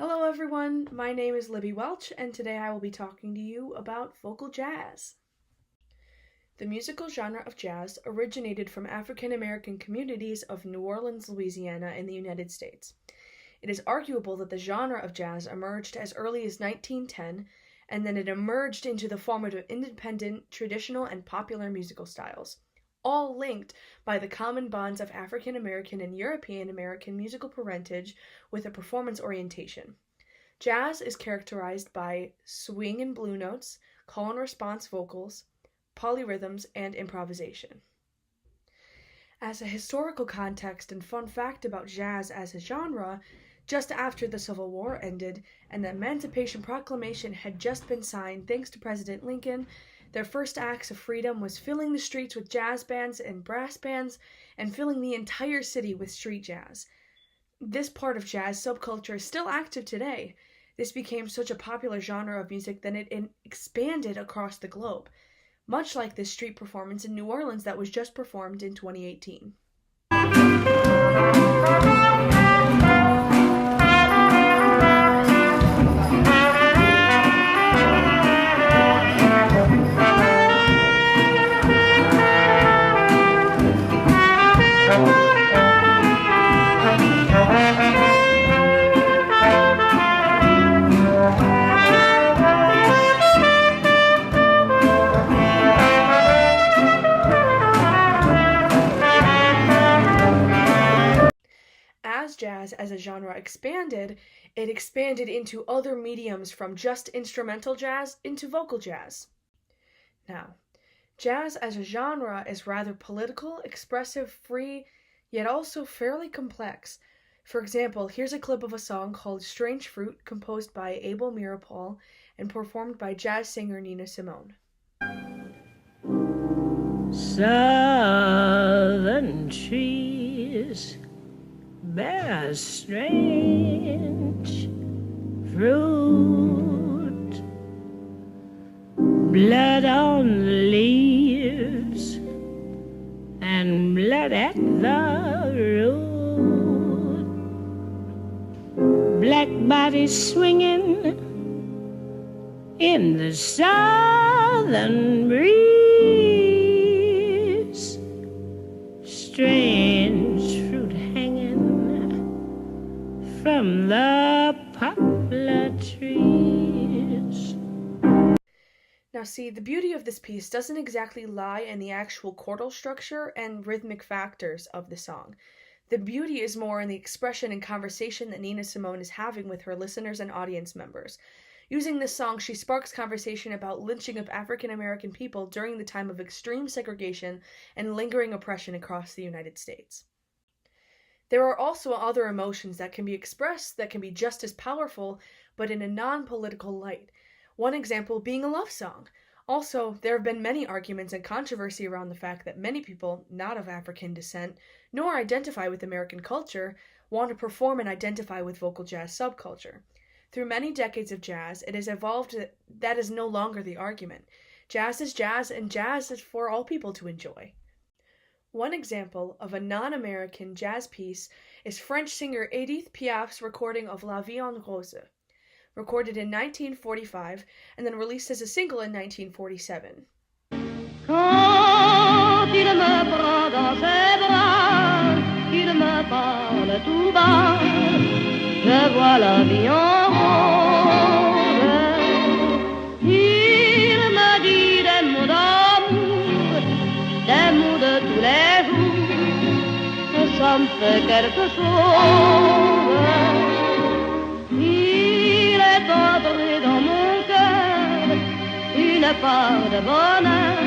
Hello everyone, my name is Libby Welch, and today I will be talking to you about vocal jazz. The musical genre of jazz originated from African American communities of New Orleans, Louisiana in the United States. It is arguable that the genre of jazz emerged as early as 1910, and then it emerged into the form of independent, traditional, and popular musical styles, all linked by the common bonds of African American and European American musical parentage with a performance orientation. Jazz is characterized by swing and blue notes, call and response vocals, polyrhythms, and improvisation. As a historical context and fun fact about jazz as a genre, just after the Civil War ended and the Emancipation Proclamation had just been signed thanks to President Lincoln, their first acts of freedom was filling the streets with jazz bands and brass bands and filling the entire city with street jazz. This part of jazz subculture is still active today. This became such a popular genre of music that it expanded across the globe, much like this street performance in New Orleans that was just performed in 2018. As jazz as a genre expanded, it expanded into other mediums from just instrumental jazz into vocal jazz. Now, jazz as a genre is rather political, expressive, free, yet also fairly complex. For example, here's a clip of a song called Strange Fruit, composed by Abel Meeropol and performed by jazz singer Nina Simone. Southern trees bear strange fruit, blood on the leaves and blood at the root, black bodies swinging in the southern breeze, strange fruit hanging from the poplar trees. Now see, the beauty of this piece doesn't exactly lie in the actual chordal structure and rhythmic factors of the song. The beauty is more in the expression and conversation that Nina Simone is having with her listeners and audience members. Using this song, she sparks conversation about lynching of African American people during the time of extreme segregation and lingering oppression across the United States. There are also other emotions that can be expressed that can be just as powerful, but in a non-political light. One example being a love song. Also, there have been many arguments and controversy around the fact that many people, not of African descent, nor identify with American culture, want to perform and identify with vocal jazz subculture. Through many decades of jazz, it has evolved that is no longer the argument. Jazz is jazz, and jazz is for all people to enjoy. One example of a non-American jazz piece is French singer Edith Piaf's recording of La Vie en Rose, recorded in 1945 and then released as a single in 1947. Quand il me prend dans ses bras, qu'il me parle tout bas, je vois la vie en rose. Il me dit des mots d'amour, des mots de tous les jours, et ça me fait quelque chose. Il est entré dans mon cœur une part de bonheur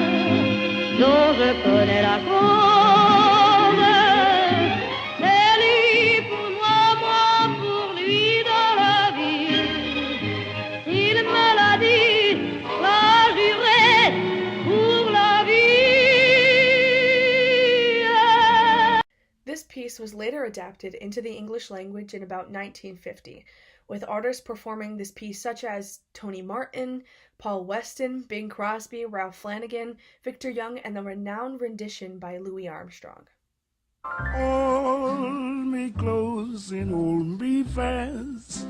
dont je connais la cause. C'est lui pour moi, moi pour lui dans la vie. Il me l'a dit, l'a juré pour la vie. This piece was later adapted into the English language in about 1950, with artists performing this piece such as Tony Martin, Paul Weston, Bing Crosby, Ralph Flanagan, Victor Young, and the renowned rendition by Louis Armstrong. Hold me close and hold me fast.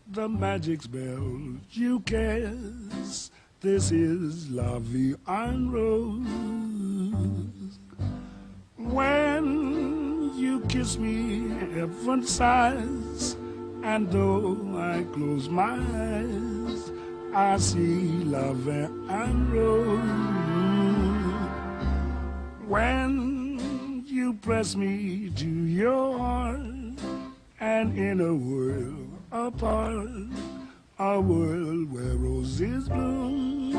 the magic spell you cast. This is La Vie en Rose. When you kiss me, heaven sighs, and though I close my eyes, I see La Vie en Rose. When you press me to your heart, and in a world apart, a world where roses bloom.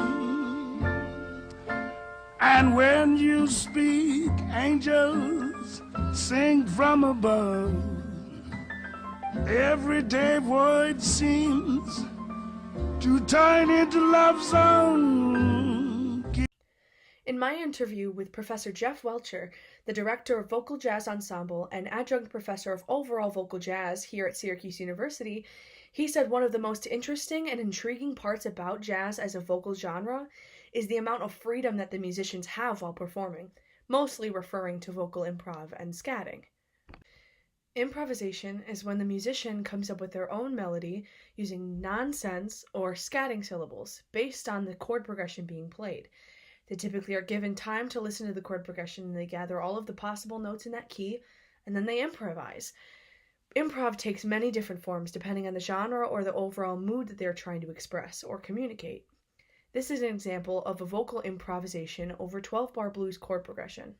And when you speak, angels sing from above. Everyday void seems to turn into love song. In my interview with Professor Jeff Welcher, the director of Vocal Jazz Ensemble and adjunct professor of overall vocal jazz here at Syracuse University, he said one of the most interesting and intriguing parts about jazz as a vocal genre is the amount of freedom that the musicians have while performing, mostly referring to vocal improv and scatting. Improvisation is when the musician comes up with their own melody using nonsense or scatting syllables based on the chord progression being played. They typically are given time to listen to the chord progression and they gather all of the possible notes in that key, and then they improvise. Improv takes many different forms depending on the genre or the overall mood that they're trying to express or communicate. This is an example of a vocal improvisation over 12-bar blues chord progression.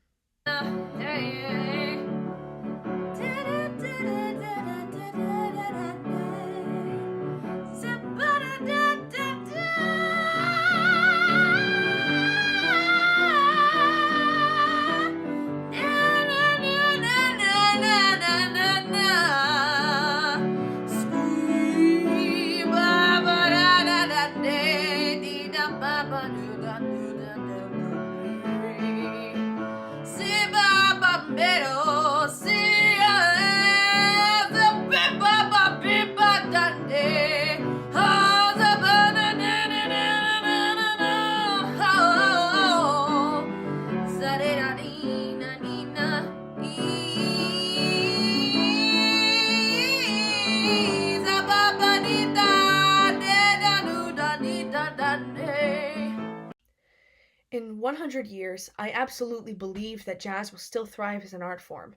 In 100 years, I absolutely believe that jazz will still thrive as an art form.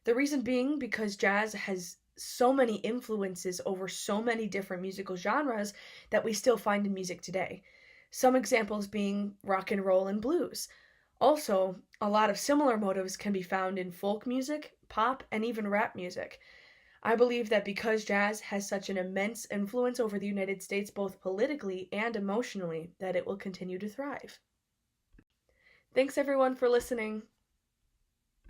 The reason being because jazz has so many influences over so many different musical genres that we still find in music today. Some examples being rock and roll and blues. Also, a lot of similar motives can be found in folk music, pop, and even rap music. I believe that because jazz has such an immense influence over the United States both politically and emotionally, that it will continue to thrive. Thanks everyone for listening.